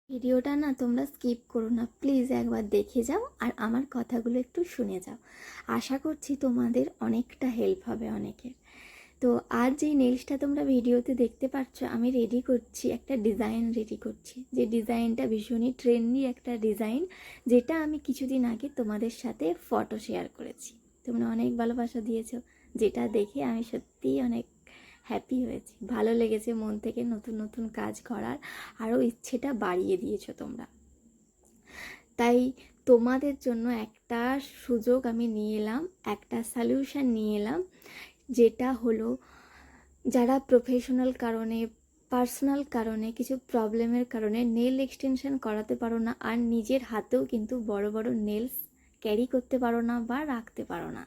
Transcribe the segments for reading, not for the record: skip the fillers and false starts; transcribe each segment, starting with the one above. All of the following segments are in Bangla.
ভিডিওটা না তোমরা স্কিপ করো না, প্লিজ একবার দেখে যাও আর আমার কথাগুলো একটু শুনে যাও। আশা করছি তোমাদের অনেকটা হেল্প হবে অনেকের। তো আর যেই নেলসটা তোমরা ভিডিওতে দেখতে পাচ্ছ, আমি রেডি করছি, একটা ডিজাইন রেডি করছি, যে ডিজাইনটা ভীষণই ট্রেন্ডি একটা ডিজাইন, যেটা আমি কিছুদিন আগে তোমাদের সাথে ফটো শেয়ার করেছি। তোমরা অনেক ভালোবাসা দিয়েছো, যেটা দেখে আমি সত্যিই অনেক হ্যাপি হয়েছি, ভালো লেগেছে মন থেকে নতুন নতুন কাজ করার আরও ইচ্ছেটা বাড়িয়ে দিয়েছো তোমরা। তাই তোমাদের জন্য একটা সুযোগ আমি নিয়ে এলাম, একটা সলিউশন নিয়ে এলাম, যেটা হলো যারা প্রফেশনাল কারণে, পার্সোনাল কারণে, কিছু প্রবলেমের কারণে নেল এক্সটেনশন করাতে পারো না, আর নিজের হাতেও কিন্তু বড় বড় নেলস ক্যারি করতে পারো না বা রাখতে পারো না,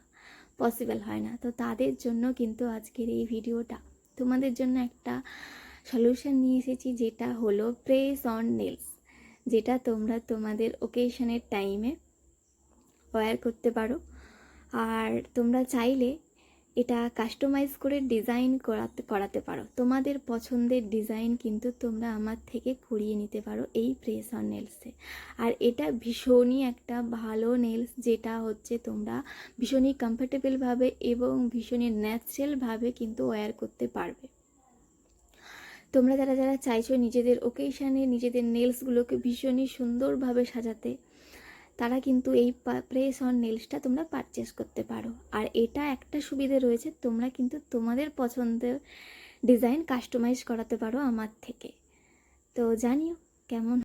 পসিবল হয় না, তো তাদের জন্য কিন্তু আজকের এই ভিডিওটা। তোমাদের জন্য একটা সলিউশন নিয়ে এসেছি, যেটা হলো প্রেস অন নেলস, যেটা তোমরা তোমাদের ওকেশনের টাইমে ওয়্যার করতে পারো। আর তোমরা চাইলে এটা কাস্টমাইজ করে ডিজাইন করাতে পারো, তোমাদের পছন্দের ডিজাইন কিন্তু তোমরা আমার থেকে করিয়ে নিতে পারো এই প্রেস অন নেলসে। আর এটা ভীষণই একটা ভালো নেলস, যেটা হচ্ছে তোমরা ভীষণই কমফোর্টেবলভাবে এবং ভীষণই ন্যাচারালভাবে কিন্তু ওয়্যার করতে পারবে। তোমরা যারা যারা চাইছো নিজেদের ওকেশানে নিজেদের নেলসগুলোকে ভীষণই সুন্দরভাবে সাজাতে, তারা কিন্তু এই প্রেস অন নেলসটা তোমরা পারচেস করতে পারো। আর এটা একটা সুবিধে রয়েছে, তোমরা কিন্তু তোমাদের পছন্দের ডিজাইন কাস্টমাইজ করাতে পারো আমার থেকে। তো জানিও কেমন